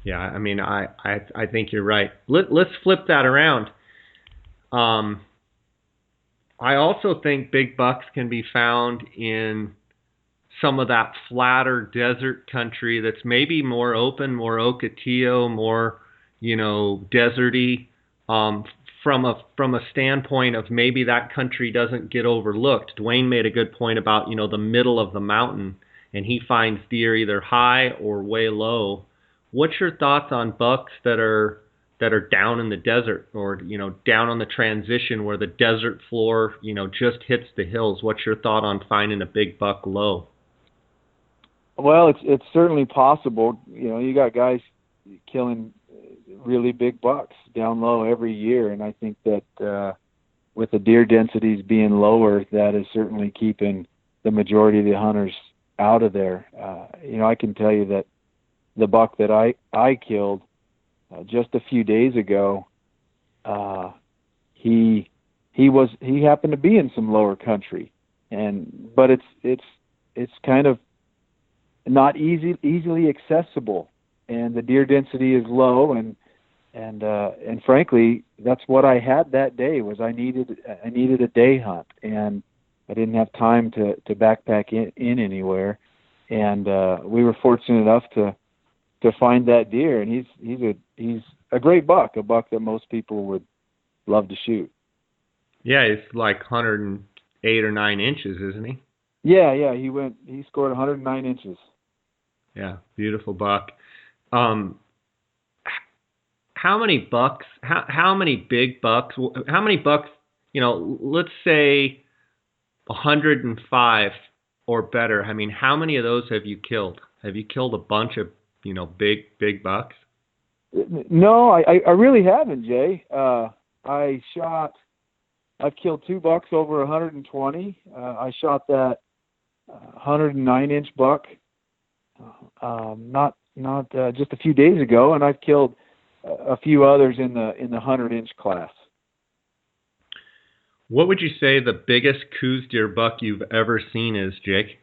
Yeah, I mean, I think you're right. Let's flip that around. Um, I also think big bucks can be found in some of that flatter desert country that's maybe more open, more Ocotillo, more, deserty. Um, from a standpoint of maybe that country doesn't get overlooked. Dwayne made a good point about the middle of the mountain, and he finds deer either high or way low. What's your thoughts on bucks that are down in the desert, or down on the transition where the desert floor just hits the hills? What's your thought on finding a big buck low? Well, it's certainly possible. You got guys killing really big bucks down low every year, and I think that with the deer densities being lower, that is certainly keeping the majority of the hunters out of there. I can tell you that the buck that I killed just a few days ago, he happened to be in some lower country, but it's kind of not easily accessible, and the deer density is low, and frankly, that's what I had that day. Was I needed a day hunt, and I didn't have time to backpack in anywhere, and we were fortunate enough to find that deer, and he's a great buck, a buck that most people would love to shoot. Yeah, it's like 108 or 9 inches, isn't he? Yeah, he scored 109 inches. Yeah, beautiful buck. Um, how many bucks? How many big bucks? How many bucks? Let's say 105 or better. I mean, how many of those have you killed? Have you killed a bunch of big bucks? No, I really haven't, Jay. I've killed 2 bucks over 120. I shot that 109-inch buck not just a few days ago, and I've killed a few others in the 100-inch class. What would you say the biggest Coues Deer buck you've ever seen is, Jake?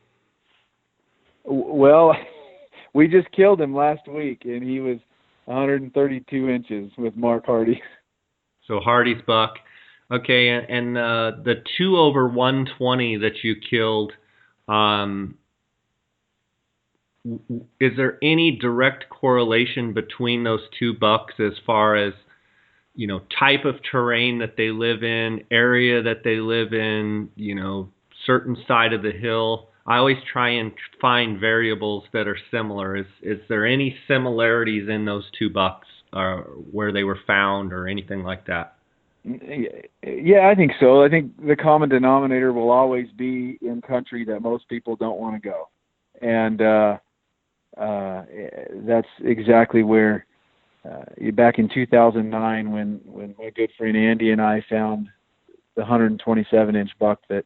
Well, we just killed him last week, and he was 132 inches with Mark Hardy. So Hardy's buck. Okay, and the 2 over 120 that you killed, is there any direct correlation between those 2 bucks as far as type of terrain that they live in, area that they live in, certain side of the hill? I always try and find variables that are similar. Is there any similarities in those 2 bucks, where they were found or anything like that? Yeah, I think so. I think the common denominator will always be in country that most people don't want to go, and that's exactly where. Back in 2009, when my good friend Andy and I found the 127-inch buck that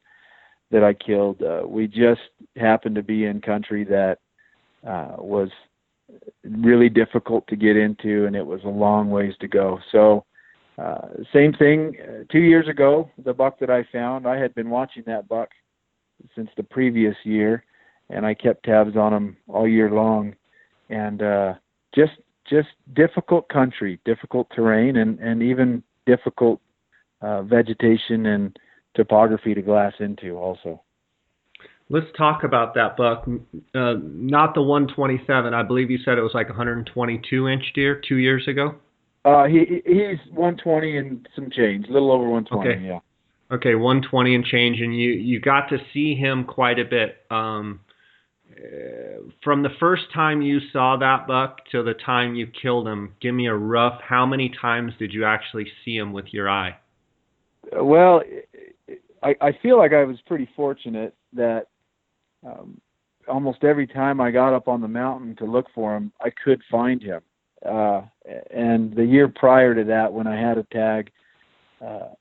I killed, we just happened to be in country that was really difficult to get into, and it was a long ways to go. So same thing 2 years ago, the buck that I found, I had been watching that buck since the previous year, and I kept tabs on him all year long, and just difficult country, difficult terrain, and even difficult vegetation and topography to glass into also. Let's talk about that buck. Not the 127. I believe you said it was like 122-inch deer 2 years ago? He's 120 and some change, a little over 120, okay. Yeah. Okay, 120 and change, and you got to see him quite a bit. From the first time you saw that buck to the time you killed him, give me a rough, how many times did you actually see him with your eye? Well, I feel like I was pretty fortunate that almost every time I got up on the mountain to look for him, I could find him. And the year prior to that, when I had a tag,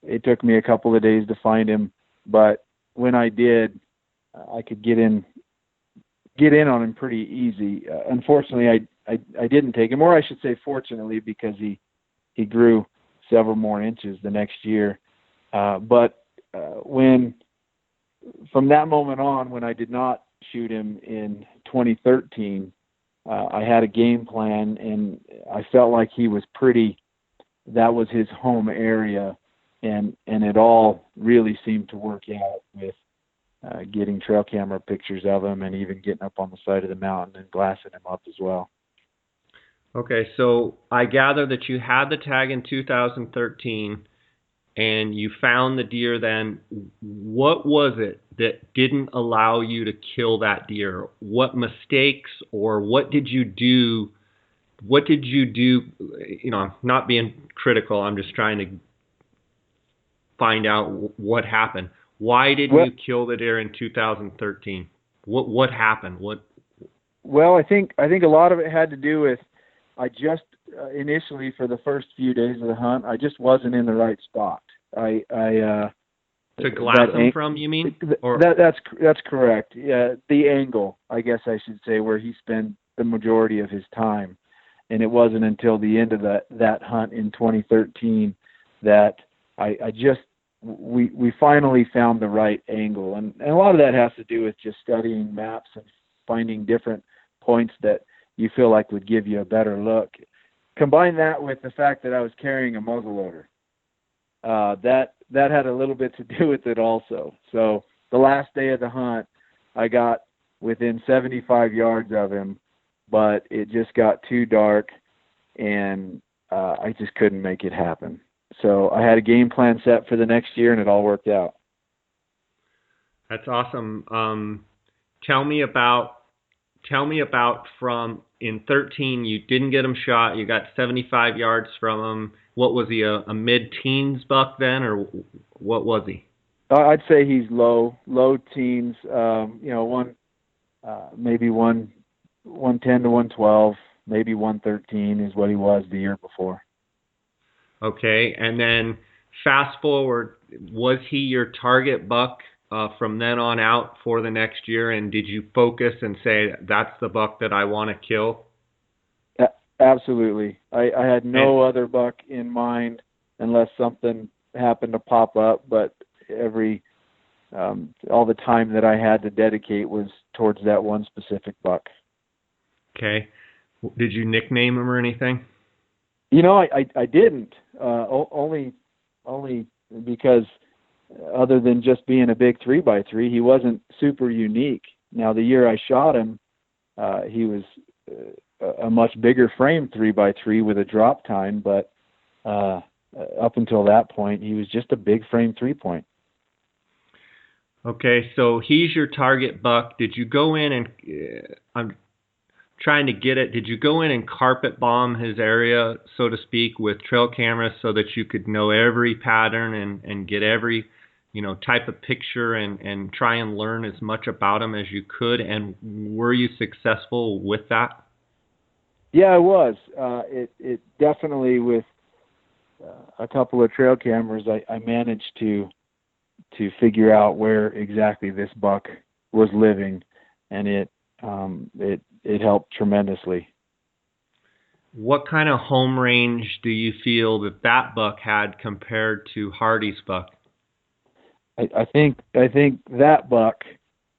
it took me a couple of days to find him. But when I did, I could get in on him pretty easy. Unfortunately, I didn't take him, or I should say fortunately, because he grew several more inches the next year. But from that moment on, when I did not shoot him in 2013, I had a game plan, and I felt like that was his home area, and it all really seemed to work out with getting trail camera pictures of him and even getting up on the side of the mountain and glassing him up as well. Okay, so I gather that you had the tag in 2013 and you found the deer then. What was it that didn't allow you to kill that deer? What mistakes, or what did you do? What did you do? You know, I'm not being critical. I'm just trying to find out what happened. Why didn't you kill the deer in 2013? What happened? Well, I think a lot of it had to do with I just initially, for the first few days of the hunt, I just wasn't in the right spot. To glass him from, you mean? Or that's correct. Yeah, the angle, I guess I should say, where he spent the majority of his time, and it wasn't until the end of that hunt in 2013 that we finally found the right angle, and a lot of that has to do with just studying maps and finding different points that you feel like would give you a better look. Combine that with the fact that I was carrying a muzzleloader. That had a little bit to do with it also. So the last day of the hunt, I got within 75 yards of him, but it just got too dark, and I just couldn't make it happen. So I had a game plan set for the next year, and it all worked out. That's awesome. Tell me about from in 13, you didn't get him shot. You got 75 yards from him. What was he, a mid-teens buck then, or what was he? I'd say he's low teens. Maybe 110 to 112, maybe 113 is what he was the year before. Okay, and then fast forward, was he your target buck from then on out for the next year, and did you focus and say, that's the buck that I want to kill? Absolutely. I had no other buck in mind unless something happened to pop up, but all the time that I had to dedicate was towards that one specific buck. Okay. Did you nickname him or anything? I didn't. Only because other than just being a big 3x3, he wasn't super unique. Now, the year I shot him, he was a much bigger frame 3x3 with a drop tine, but up until that point, he was just a big frame 3-point. Okay, so he's your target buck. Did you go in and I'm trying to get it? Did you go in and carpet bomb his area, so to speak, with trail cameras so that you could know every pattern and get every type of picture and try and learn as much about him as you could? And were you successful with that? Yeah, I was. It definitely, with a couple of trail cameras, I managed to figure out where exactly this buck was living, and it helped tremendously. What kind of home range do you feel that buck had compared to Hardy's buck? I think that buck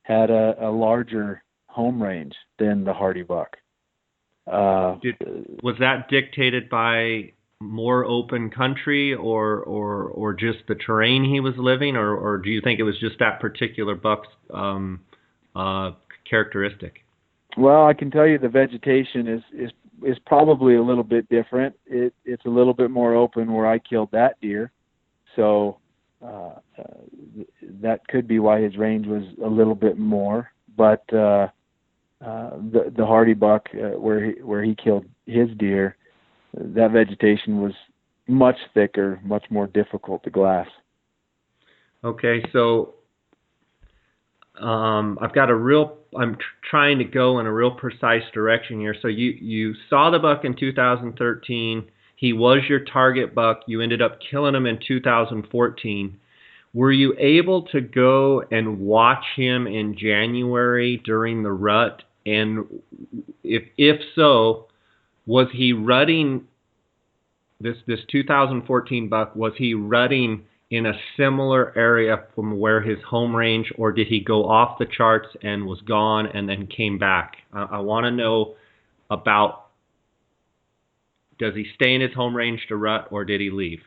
had a larger home range than the Hardy buck. Was that dictated by more open country or just the terrain he was living, or do you think it was just that particular buck's characteristic? Well, I can tell you the vegetation is probably a little bit different. It's a little bit more open where I killed that deer, so that could be why his range was a little bit more. But the Hardy buck, where he killed his deer, that vegetation was much thicker, much more difficult to glass. Okay, so I'm trying to go in a real precise direction here. So you saw the buck in 2013. He was your target buck. You ended up killing him in 2014. Were you able to go and watch him in January during the rut? And if so, was he rutting this 2014 buck? Was he rutting in a similar area from where his home range, or did he go off the charts and was gone and then came back? I want to know about, does he stay in his home range to rut, or did he leave?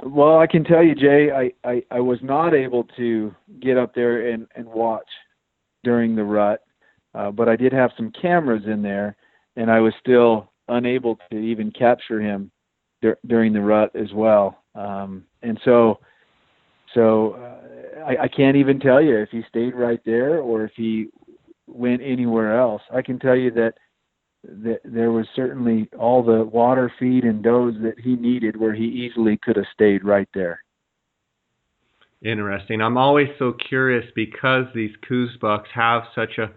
Well, I can tell you, Jay, I was not able to get up there and watch during the rut, but I did have some cameras in there, and I was still unable to even capture him during the rut as well. And so I can't even tell you if he stayed right there or if he went anywhere else. I can tell you that there was certainly all the water, feed, and does that he needed where he easily could have stayed right there. Interesting. I'm always so curious because these Coues bucks have such a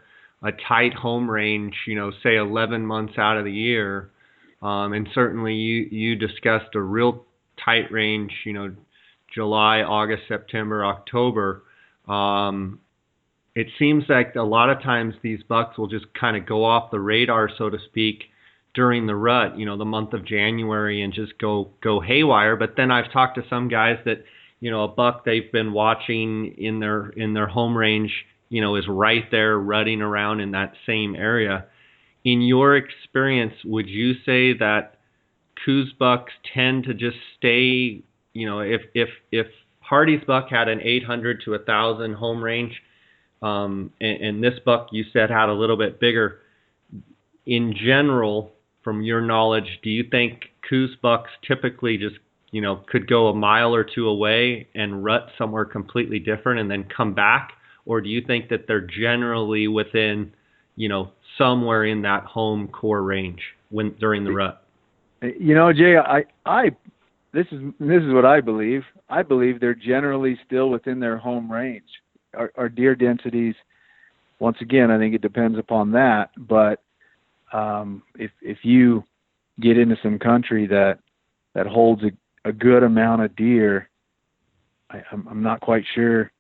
tight home range, say 11 months out of the year. And certainly you discussed a real tight range, July, August, September, October. It seems like a lot of times these bucks will just kind of go off the radar, so to speak, during the rut, the month of January, and just go haywire. But then I've talked to some guys that, a buck they've been watching in their home range, is right there rutting around in that same area. In your experience, would you say that Coues bucks tend to just stay, if Hardy's buck had an 800 to 1,000 home range, and this buck you said had a little bit bigger, in general, from your knowledge, do you think Coues bucks typically just, could go a mile or two away and rut somewhere completely different and then come back? Or do you think that they're generally within, somewhere in that home core range during the rut? Jay, this is what I believe. I believe they're generally still within their home range. Our deer densities, once again, I think it depends upon that. But if you get into some country that holds a good amount of deer, I'm not quite sure.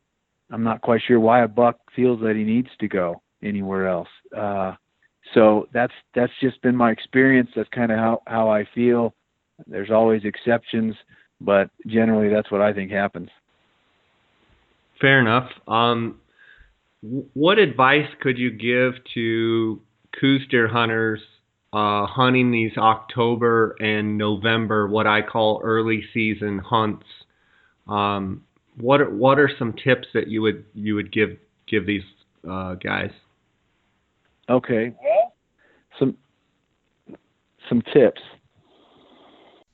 I'm not quite sure why a buck feels that he needs to go anywhere else. So that's just been my experience. That's kind of how I feel. There's always exceptions, but generally that's what I think happens. Fair enough. What advice could you give to Coues deer hunters hunting these October and November, what I call early season hunts? What are some tips that you would give these guys? Okay, well, some tips.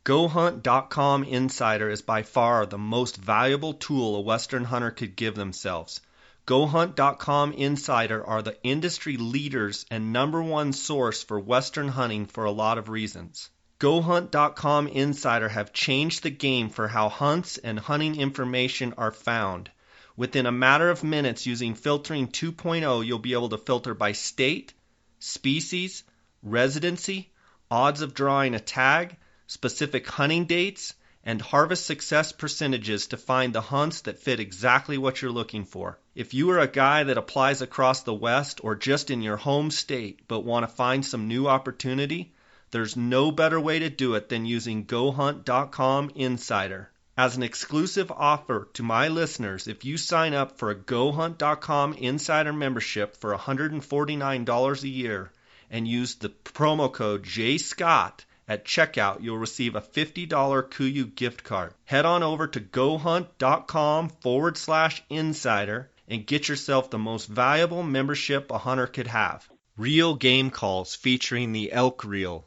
GoHuntcom Insider is by far the most valuable tool a Western hunter could give themselves. GoHuntcom Insider are the industry leaders and #1 source for Western hunting for a lot of reasons. GoHuntcom Insider have changed the game for how hunts and hunting information are found. Within a matter of minutes using Filtering 2.0, you'll be able to filter by state, species, residency, odds of drawing a tag, specific hunting dates, and harvest success percentages to find the hunts that fit exactly what you're looking for. If you are a guy that applies across the West or just in your home state but want to find some new opportunity, there's no better way to do it than using GoHuntcom Insider. As an exclusive offer to my listeners, if you sign up for a GoHuntcom Insider membership for $149 a year and use the promo code JScott at checkout, you'll receive a $50 Coues gift card. Head on over to GoHunt.com/insider and get yourself the most valuable membership a hunter could have. Real game calls featuring the elk reel.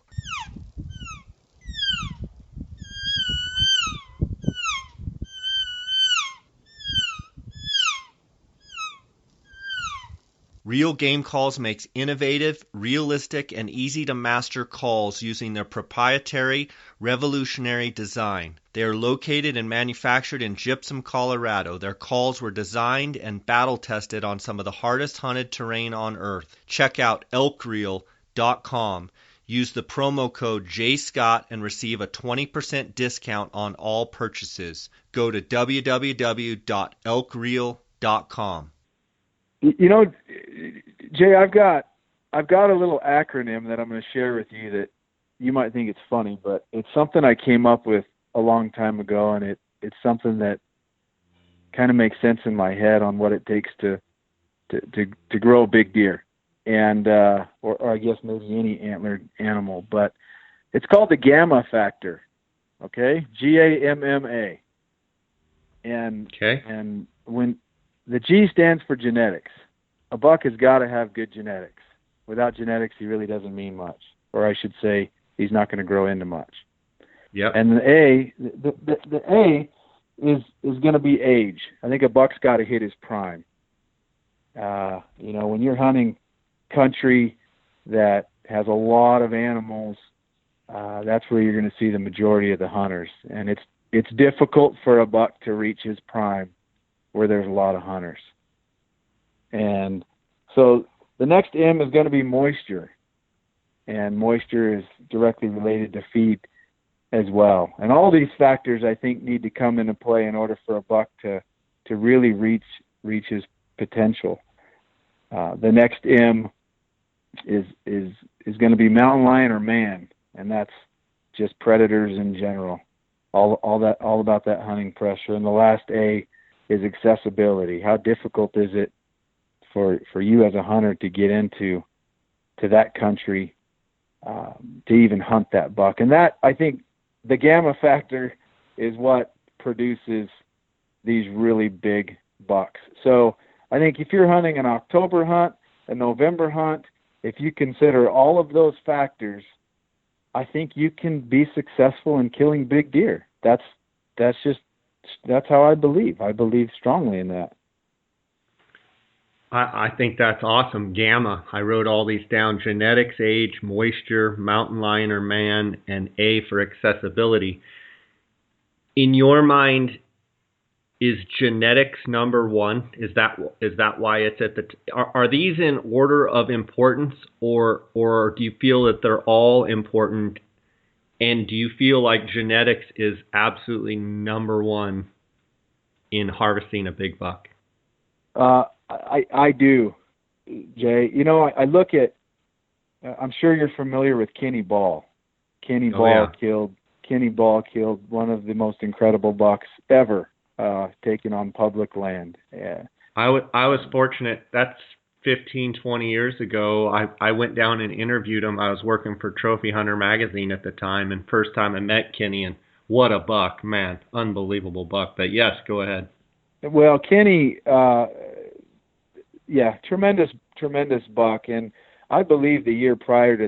Real Game Calls makes innovative, realistic, and easy-to-master calls using their proprietary, revolutionary design. They are located and manufactured in Gypsum, Colorado. Their calls were designed and battle-tested on some of the hardest hunted terrain on Earth. Check out elkreel.com. Use the promo code JScott and receive a 20% discount on all purchases. Go to www.elkreel.com. Jay, I've got a little acronym that I'm going to share with you that you might think it's funny, but it's something I came up with a long time ago, and it's something that kind of makes sense in my head on what it takes to grow a big deer. and or I guess maybe any antlered animal, but it's called the gamma factor. Okay, GAMMA, and Okay. and when the G stands for genetics, a buck has got to have good genetics. Without genetics, he really doesn't mean much, or I should say, he's not going to grow into much. Yep. And the A is going to be age. I think a buck's got to hit his prime. When you're hunting country that has a lot of animals, that's where you're going to see the majority of the hunters. And it's difficult for a buck to reach his prime where there's a lot of hunters. And so the next M is going to be moisture. And moisture is directly related to feed as well. And all these factors, I think, need to come into play in order for a buck to really reach his potential. The next M is going to be mountain lion or man, and that's just predators in general. All about that hunting pressure. And the last A is accessibility. How difficult is it for you as a hunter to get into that country to even hunt that buck? And that, I think, the gamma factor is what produces these really big bucks. So I think if you're hunting an October hunt, a November hunt, if you consider all of those factors, I think you can be successful in killing big deer. That's how I believe. I believe strongly in that. I think that's awesome. Gamma. I wrote all these down: genetics, age, moisture, mountain lion or man, and A for accessibility. In your mind, is genetics number one? Is that why it's at the? Are these in order of importance, or do you feel that they're all important? And do you feel like genetics is absolutely number one in harvesting a big buck? I do, Jay. I look at. I'm sure you're familiar with Kenny Ball. Kenny Ball killed one of the most incredible bucks ever taken on public land. Yeah. I was fortunate. That's 15, 20 years ago. I went down and interviewed him. I was working for Trophy Hunter magazine at the time, and first time I met Kenny, and what a buck, man. Unbelievable buck. But yes, go ahead. Well, Kenny, tremendous buck. And I believe the year prior to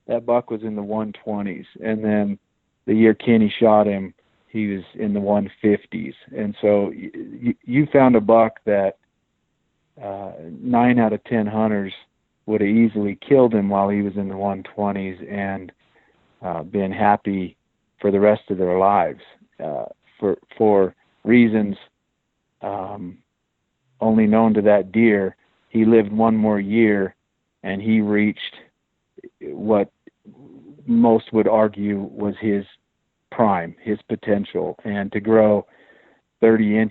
that buck was in the 120s. And then the year Kenny shot him, he was in the 150s. And so you found a buck that 9 out of 10 hunters would have easily killed him while he was in the 120s and been happy for the rest of their lives for reasons only known to that deer. He lived one more year and he reached what most would argue was his prime, his potential. And to grow 30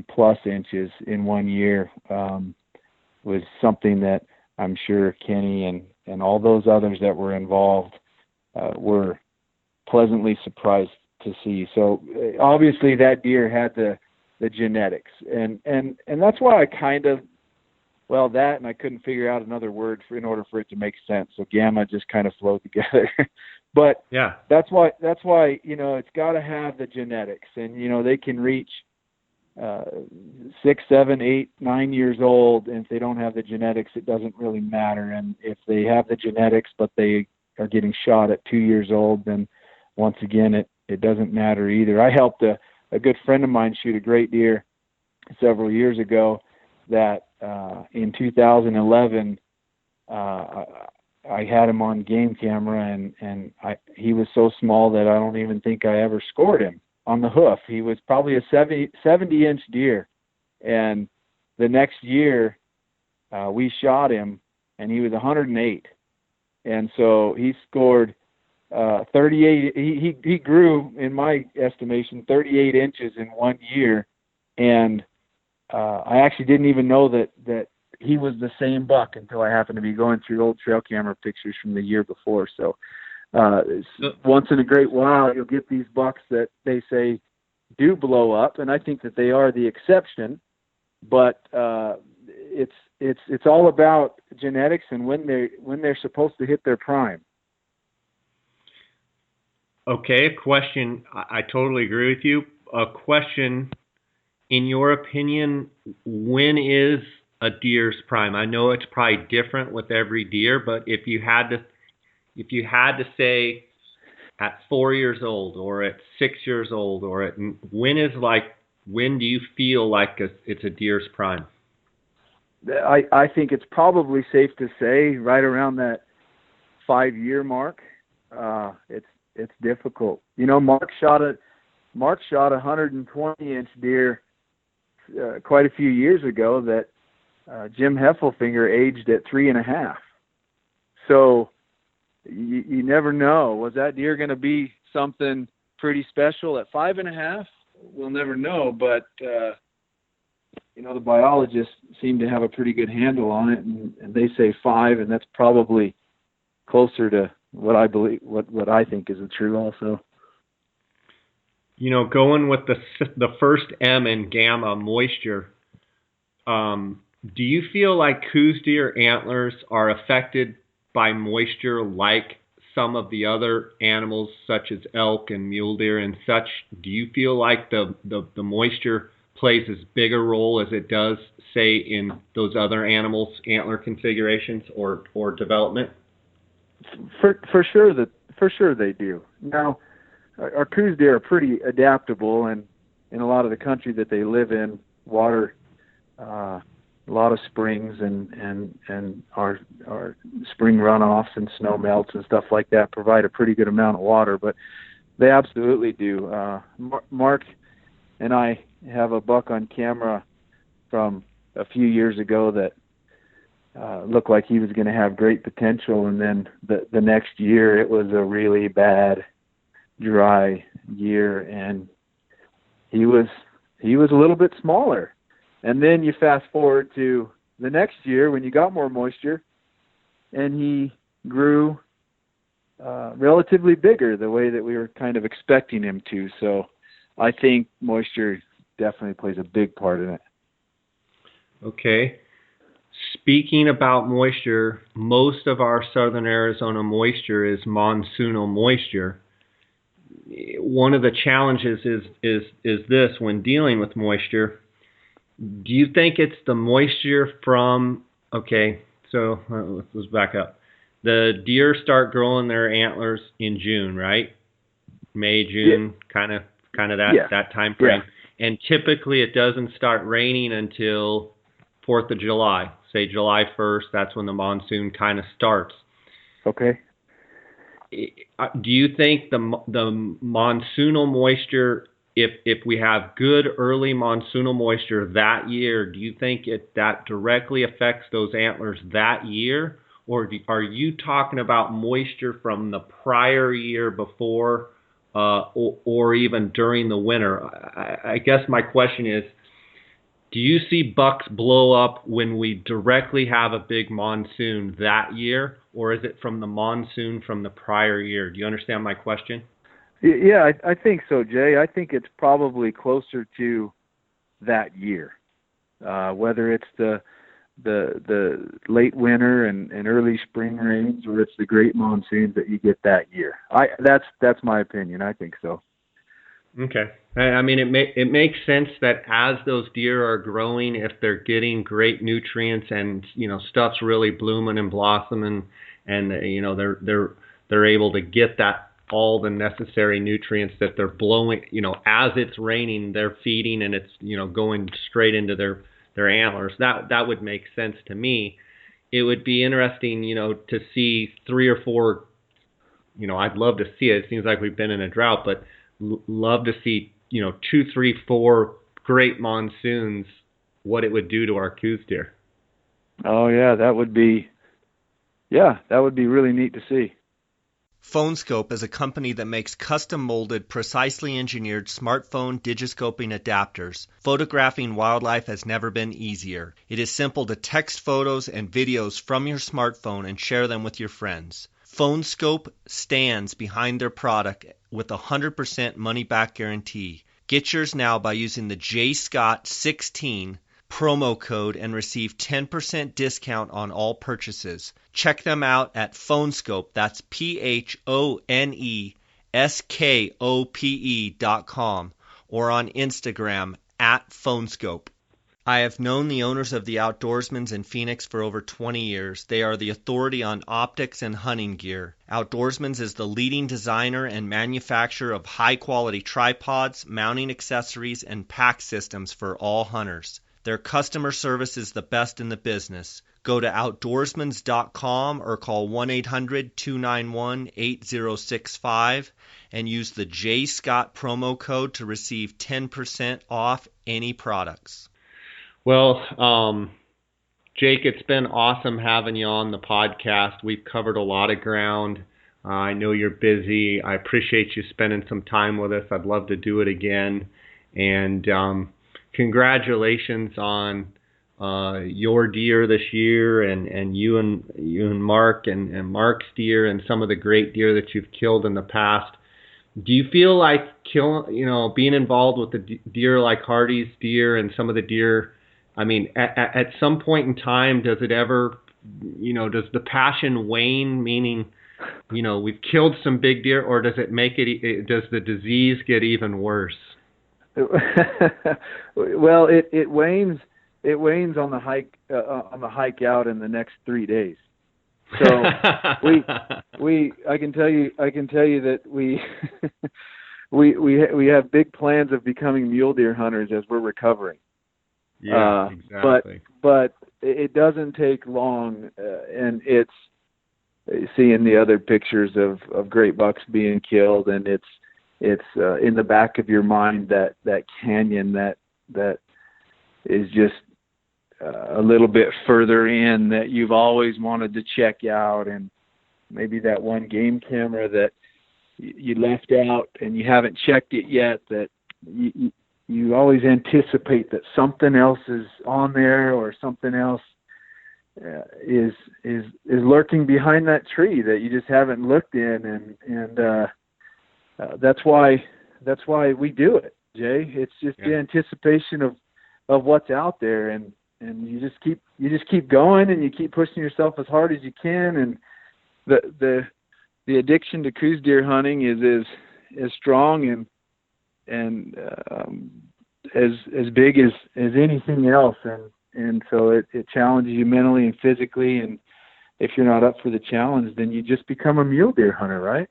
plus inches in 1 year was something that I'm sure Kenny and all those others that were involved were pleasantly surprised to see. So obviously that deer had the genetics, and that's why I and I couldn't figure out another word in order for it to make sense. So gamma just kind of flowed together. But yeah, that's why it's got to have the genetics, and they can reach 6, 7, 8, 9 years old, and if they don't have the genetics, it doesn't really matter. And if they have the genetics but they are getting shot at 2 years old, then once again it doesn't matter either. I helped a good friend of mine shoot a great deer several years ago that in 2011 I had him on game camera, and he was so small that I don't even think I ever scored him on the hoof. He was probably a 70-inch deer, and the next year we shot him and he was 108, and so he scored 38. He grew, in my estimation, 38 inches in 1 year, and I actually didn't even know that he was the same buck until I happened to be going through old trail camera pictures from the year before. So once in a great while, you'll get these bucks that they say do blow up, and I think that they are the exception. But it's all about genetics and when they're supposed to hit their prime. Okay, a question. I totally agree with you. A question, in your opinion, when is a deer's prime? I know it's probably different with every deer, but if you had to say at 4 years old or at 6 years old or when do you feel like it's a deer's prime? I think it's probably safe to say right around that 5-year mark. It's difficult. Mark shot a 120-inch deer quite a few years ago that Jim Heffelfinger aged at 3.5. So you never know. Was that deer going to be something pretty special at 5.5? We'll never know. But the biologists seem to have a pretty good handle on it, and they say 5, and that's probably closer to what I believe, what I think is true also. Going with the first M in gamma, moisture, do you feel like Coues deer antlers are affected by moisture like some of the other animals such as elk and mule deer and such? Do you feel like the moisture plays as big a role as it does, say, in those other animals' antler configurations or development? For sure they do. Now, our Coues deer are pretty adaptable, and in a lot of the country that they live in, water, a lot of springs and our spring runoffs and snow melts and stuff like that provide a pretty good amount of water. But they absolutely do. Mark and I have a buck on camera from a few years ago that looked like he was going to have great potential, and then the next year it was a really bad, dry year, and he was a little bit smaller. And then you fast forward to the next year when you got more moisture, and he grew relatively bigger the way that we were kind of expecting him to. So I think moisture definitely plays a big part in it. Okay. Speaking about moisture, most of our southern Arizona moisture is monsoonal moisture. One of the challenges is this when dealing with moisture. Do you think it's the moisture from, okay, so let's back up. The deer start growing their antlers in June, right? May, June, kind of that time frame. Yeah. And typically it doesn't start raining until 4th of July, say July 1st. That's when the monsoon kind of starts. Okay. Do you think the monsoonal moisture, if we have good early monsoonal moisture that year, do you think that directly affects those antlers that year? Or are you talking about moisture from the prior year before or even during the winter? I guess my question is, do you see bucks blow up when we directly have a big monsoon that year, or is it from the monsoon from the prior year? Do you understand my question? Yeah, I think so, Jay. I think it's probably closer to that year, whether it's the late winter and early spring rains, or it's the great monsoons that you get that year. That's my opinion. I think so. Okay. I mean, it makes sense that as those deer are growing, if they're getting great nutrients and stuff's really blooming and blossoming, and they're able to get that all the necessary nutrients that they're blowing. As it's raining, they're feeding and it's going straight into their antlers. That would make sense to me. It would be interesting, to see 3 or 4. I'd love to see it. It seems like we've been in a drought, but love to see 2, 3, 4 great monsoons. What it would do to our Coues deer. Oh yeah, that would be really neat to see. PhoneScope is a company that makes custom-molded, precisely engineered smartphone digiscoping adapters. Photographing wildlife has never been easier. It is simple to text photos and videos from your smartphone and share them with your friends. PhoneScope stands behind their product with a 100% money-back guarantee. Get yours now by using the JScott16 promo code and receive 10% discount on all purchases. Check them out at PhoneScope. That's PhoneSkope.com or on Instagram at PhoneScope. I have known the owners of the Outdoorsman's in Phoenix for over 20 years. They are the authority on optics and hunting gear. Outdoorsman's is the leading designer and manufacturer of high-quality tripods, mounting accessories, and pack systems for all hunters. Their customer service is the best in the business. Go to outdoorsmans.com or call 1-800-291-8065 and use the J. Scott promo code to receive 10% off any products. Well, Jake, it's been awesome having you on the podcast. We've covered a lot of ground. I know you're busy. I appreciate you spending some time with us. I'd love to do it again. And congratulations on your deer this year, and you and Mark and Mark's deer, and some of the great deer that you've killed in the past. Do you feel like being involved with the deer like Hardy's deer and some of the deer? I mean, at some point in time, does it ever, does the passion wane? Meaning, we've killed some big deer, or does it make it? Does the disease get even worse? Well, it wanes. It wanes on the hike out in the next 3 days. So I can tell you that we have big plans of becoming mule deer hunters as we're recovering. Yeah, exactly. But it doesn't take long, and it's seeing the other pictures of great bucks being killed, and it's in the back of your mind that canyon that is just a little bit further in that you've always wanted to check out, and maybe that one game camera that you left out and you haven't checked it yet, that you always anticipate that something else is on there, or something else is lurking behind that tree that you just haven't looked in, and that's why we do it, Jay. It's just the anticipation of what's out there, and you just keep going, and you keep pushing yourself as hard as you can, and the addiction to Coues deer hunting is strong and as big as anything else, and so it challenges you mentally and physically, and if you're not up for the challenge, then you just become a mule deer hunter, right?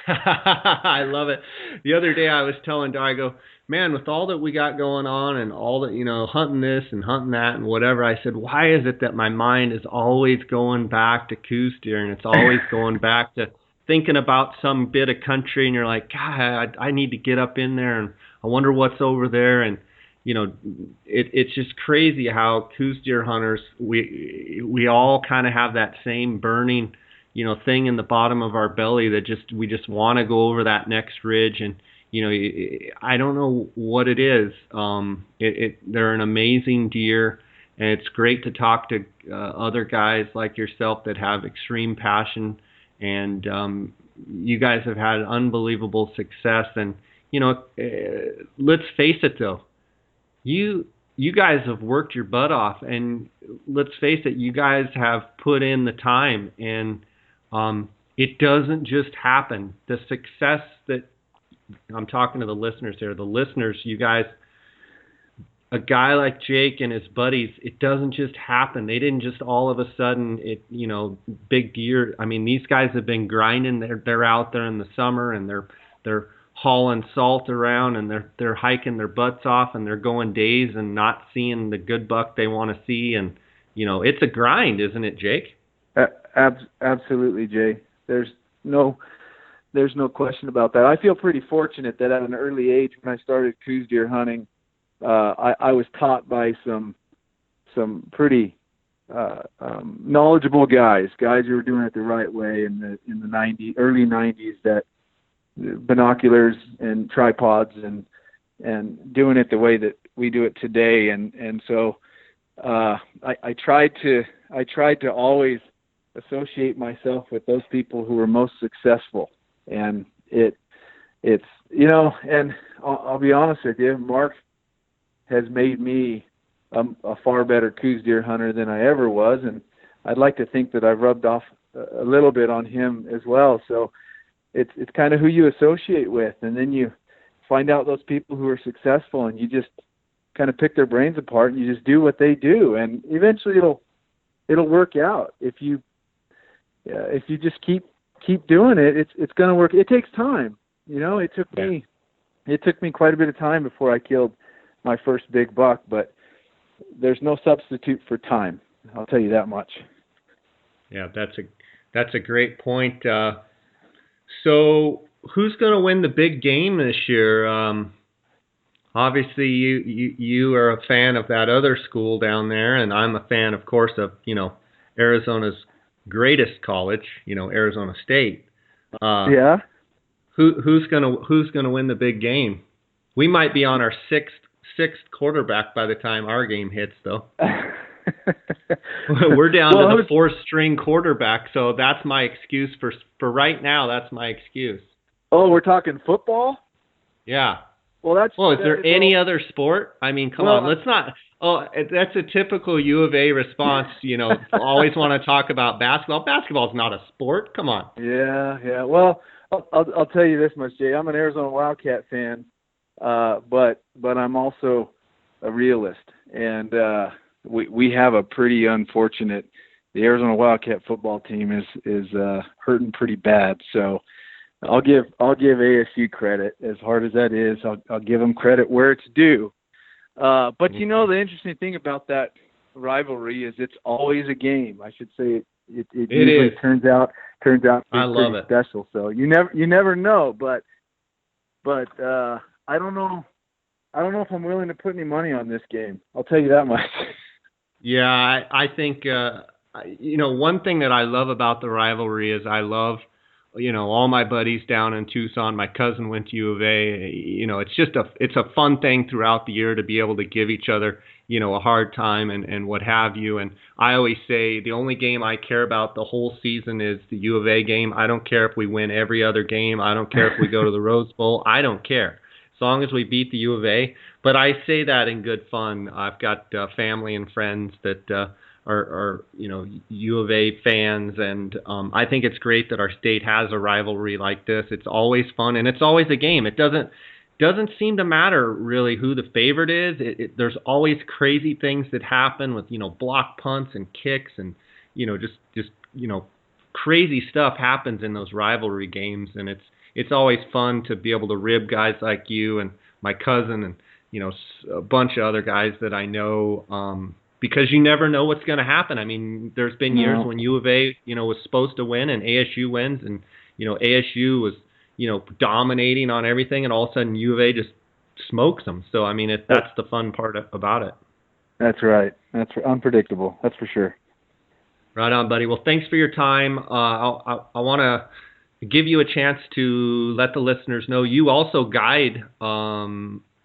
I love it. The other day I was telling Dar, I go, man, with all that we got going on and all that, hunting this and hunting that and whatever, I said, why is it that my mind is always going back to Coues deer, and it's always going back to thinking about some bit of country, and you're like, God, I need to get up in there, and I wonder what's over there. And it's just crazy how Coues deer hunters, we all kind of have that same burning thing in the bottom of our belly that we just want to go over that next ridge. And I don't know what it is. They're an amazing deer, and it's great to talk to other guys like yourself that have extreme passion. And you guys have had unbelievable success. And let's face it, though, you guys have worked your butt off, and let's face it, you guys have put in the time, and it doesn't just happen. The success that I'm talking to the listeners here, you guys, a guy like Jake and his buddies, it doesn't just happen. They didn't just all of a sudden, big deer. I mean, these guys have been grinding. They're out there in the summer, and they're hauling salt around, and they're hiking their butts off, and they're going days and not seeing the good buck they want to see. And it's a grind, isn't it, Jake? Absolutely, Jay. There's no question about that. I feel pretty fortunate that at an early age, when I started Coues deer hunting, I was taught by some pretty knowledgeable guys who were doing it the right way in the early 90s, that binoculars and tripods and doing it the way that we do it today. And so I tried to always associate myself with those people who were most successful. And it's and I'll be honest with you, Mark has made me I'm a far better Coues Deer hunter than I ever was, and I'd like to think that I've rubbed off a little bit on him as well. So it's kind of who you associate with, and then you find out those people who are successful, and you just kind of pick their brains apart, and you just do what they do, and eventually it'll work out. If you just keep doing it, it's going to work. It takes time. It took me quite a bit of time before I killed my first big buck, but there's no substitute for time. I'll tell you that much. Yeah, that's a great point. So who's going to win the big game this year? Obviously, you are a fan of that other school down there, and I'm a fan, of course, of Arizona's greatest college, Arizona State. Yeah. Who's gonna win the big game? We might be on our sixth quarterback by the time our game hits, though. We're down to the fourth string quarterback, so that's my excuse for right now. That's my excuse. Oh, we're talking football? Yeah. Well, is there any other sport? I mean, come on, let's not. Oh, that's a typical U of A response. Always want to talk about basketball. Basketball's not a sport. Come on. Yeah. Well, I'll tell you this much, Jay. I'm an Arizona Wildcat fan, but I'm also a realist, and we have a pretty unfortunate. The Arizona Wildcat football team is hurting pretty bad. So I'll give ASU credit, as hard as that is. I'll give them credit where it's due. But the interesting thing about that rivalry is it's always a game. I should say it usually turns out to be pretty special. So you never know. But I don't know if I'm willing to put any money on this game. I'll tell you that much. Yeah, I think one thing that I love about the rivalry is I love all my buddies down in Tucson. My cousin went to U of A. It's a fun thing throughout the year to be able to give each other, a hard time and what have you. And I always say the only game I care about the whole season is the U of A game. I don't care if we win every other game. I don't care if we go to the Rose Bowl. I don't care. As long as we beat the U of A. But I say that in good fun. I've got family and friends that are U of A fans, and I think it's great that our state has a rivalry like this. It's always fun, and it's always a game. It doesn't seem to matter really who the favorite is. There's always crazy things that happen with block punts and kicks, and just crazy stuff happens in those rivalry games, and it's always fun to be able to rib guys like you and my cousin and a bunch of other guys that I know. Because you never know what's going to happen. I mean, there's been years when U of A, was supposed to win and ASU wins, and ASU was, dominating on everything, and all of a sudden U of A just smokes them. So I mean, that's the fun part about it. That's right. That's unpredictable. That's for sure. Right on, buddy. Well, thanks for your time. I want to give you a chance to let the listeners know you also guide.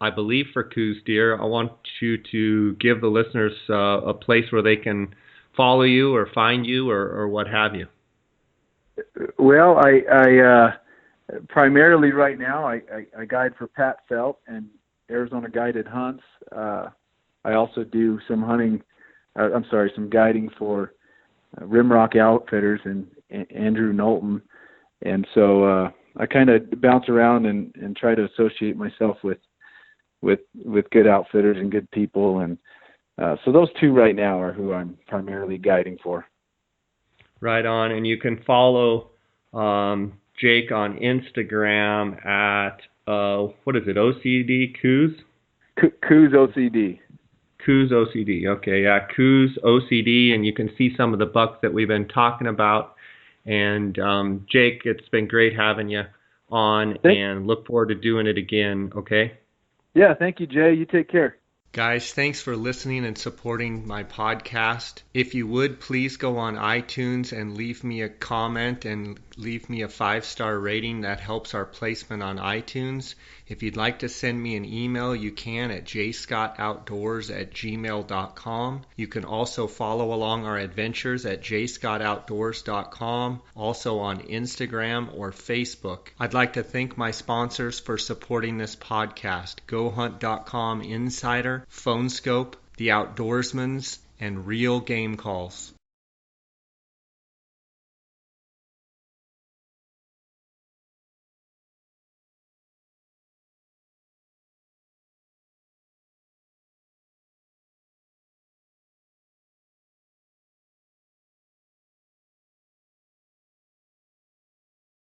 I believe for Coues Deer. I want you to give the listeners a place where they can follow you or find you or what have you. Well, I primarily right now I guide for Pat Felt and Arizona Guided Hunts. I also do some some guiding for Rimrock Outfitters and Andrew Knowlton. And so I kind of bounce around and try to associate myself with good outfitters and good people, and so those two right now are who I'm primarily guiding for. Right on, and you can follow Jake on Instagram at what is it? OCD Coues? Coues OCD. Coues OCD. Okay, yeah, Coues OCD, and you can see some of the bucks that we've been talking about. And Jake, it's been great having you on, and look forward to doing it again. Okay. Yeah, thank you, Jay. You take care. Guys, thanks for listening and supporting my podcast. If you would, please go on iTunes and leave me a comment and leave me a 5-star rating. That helps our placement on iTunes. If you'd like to send me an email, you can at jscottoutdoors@gmail.com. You can also follow along our adventures at jscottoutdoors.com, also on Instagram or Facebook. I'd like to thank my sponsors for supporting this podcast: GoHuntcom Insider, PhoneScope, the outdoorsman's, and real game calls.